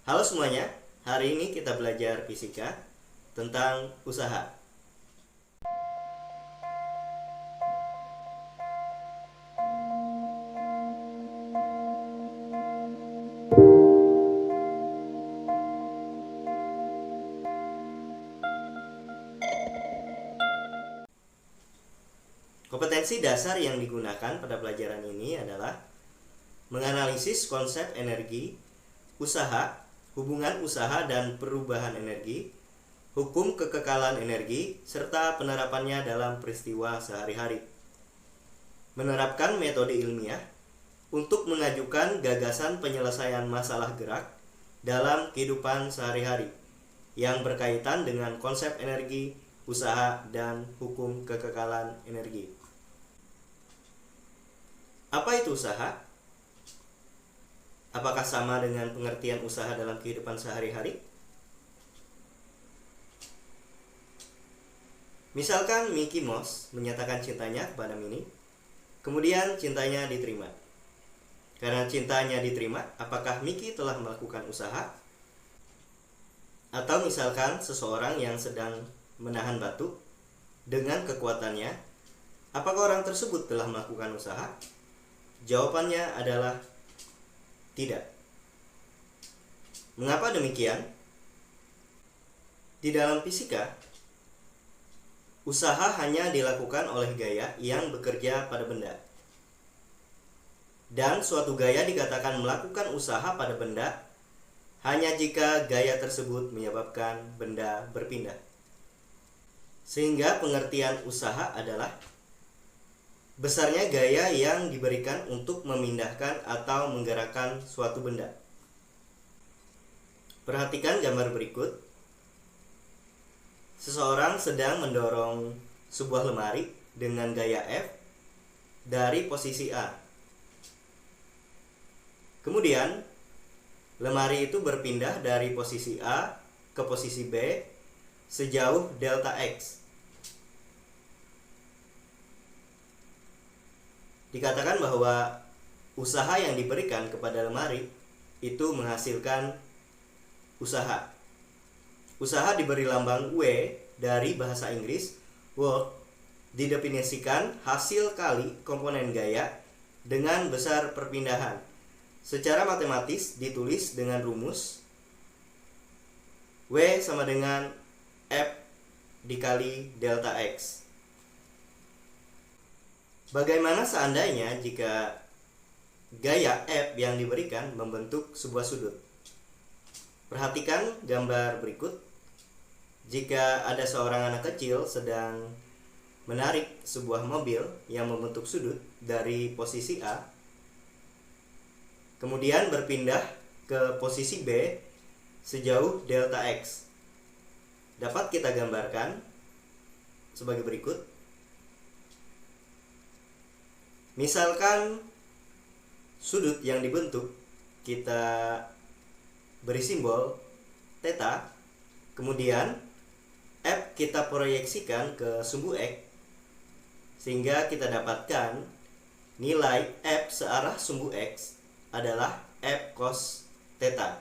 Halo semuanya, hari ini kita belajar fisika tentang usaha. Kompetensi dasar yang digunakan pada pelajaran ini adalah menganalisis konsep energi, usaha, hubungan usaha dan perubahan energi, hukum kekekalan energi, serta penerapannya dalam peristiwa sehari-hari. Menerapkan metode ilmiah untuk mengajukan gagasan penyelesaian masalah gerak dalam kehidupan sehari-hari yang berkaitan dengan konsep energi, usaha, dan hukum kekekalan energi. Apa itu usaha? Apakah sama dengan pengertian usaha dalam kehidupan sehari-hari? Misalkan Mickey Mouse menyatakan cintanya kepada Minnie, kemudian cintanya diterima. Karena cintanya diterima, apakah Mickey telah melakukan usaha? Atau misalkan seseorang yang sedang menahan batu dengan kekuatannya, apakah orang tersebut telah melakukan usaha? Jawabannya adalah tidak. Mengapa demikian? Di dalam fisika, usaha hanya dilakukan oleh gaya yang bekerja pada benda. Dan suatu gaya dikatakan melakukan usaha pada benda hanya jika gaya tersebut menyebabkan benda berpindah. Sehingga pengertian usaha adalah besarnya gaya yang diberikan untuk memindahkan atau menggerakkan suatu benda. Perhatikan gambar berikut. Seseorang sedang mendorong sebuah lemari dengan gaya F dari posisi A. Kemudian, lemari itu berpindah dari posisi A ke posisi B sejauh delta X. Dikatakan bahwa usaha yang diberikan kepada lemari itu menghasilkan usaha. Usaha diberi lambang W dari bahasa Inggris. Work didefinisikan hasil kali komponen gaya dengan besar perpindahan. Secara matematis ditulis dengan rumus W sama dengan F dikali delta X. Bagaimana seandainya jika gaya F yang diberikan membentuk sebuah sudut? Perhatikan gambar berikut. Jika ada seorang anak kecil sedang menarik sebuah mobil yang membentuk sudut dari posisi A, kemudian berpindah ke posisi B sejauh delta X, dapat kita gambarkan sebagai berikut. Misalkan sudut yang dibentuk kita beri simbol theta, kemudian F kita proyeksikan ke sumbu X, sehingga kita dapatkan nilai F searah sumbu X adalah F cos theta.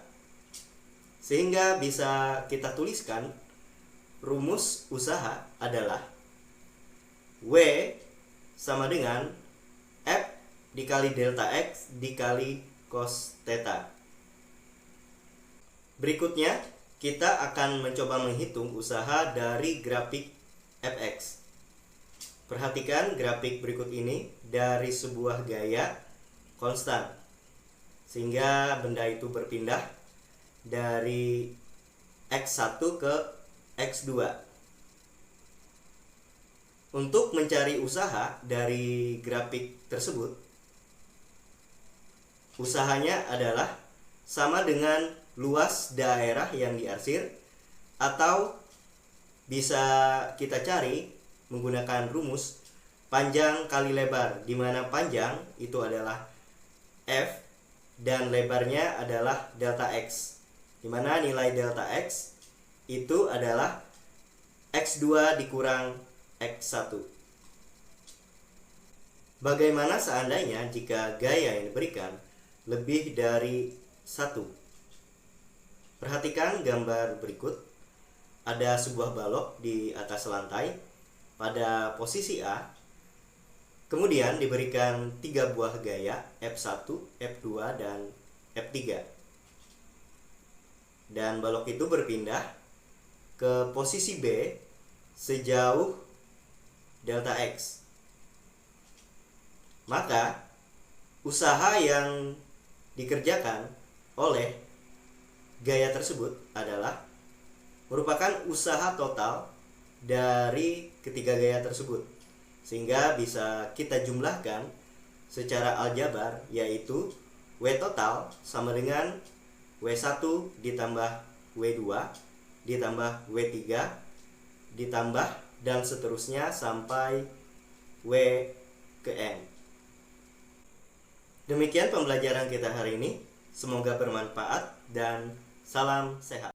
Sehingga bisa kita tuliskan rumus usaha adalah W sama dengan F dikali delta X dikali cos theta. Berikutnya, kita akan mencoba menghitung usaha dari grafik Fx. Perhatikan grafik berikut ini dari sebuah gaya konstan, sehingga benda itu berpindah dari X1 ke X2. Untuk mencari usaha dari grafik tersebut, usahanya adalah sama dengan luas daerah yang diarsir, atau bisa kita cari menggunakan rumus panjang kali lebar, di mana panjang itu adalah F dan lebarnya adalah delta X, di mana nilai delta X itu adalah X2 dikurang X1. Bagaimana seandainya jika gaya yang diberikan lebih dari 1? Perhatikan gambar berikut. Ada sebuah balok di atas lantai pada posisi A. Kemudian diberikan 3 buah gaya F1, F2, dan F3. Dan balok itu berpindah ke posisi B sejauh delta X. Maka usaha yang dikerjakan oleh gaya tersebut adalah merupakan usaha total dari ketiga gaya tersebut, sehingga bisa kita jumlahkan secara aljabar, yaitu W total sama dengan W1 ditambah W2 ditambah W3 ditambah dan seterusnya sampai W ke N. Demikian pembelajaran kita hari ini. Semoga bermanfaat dan salam sehat.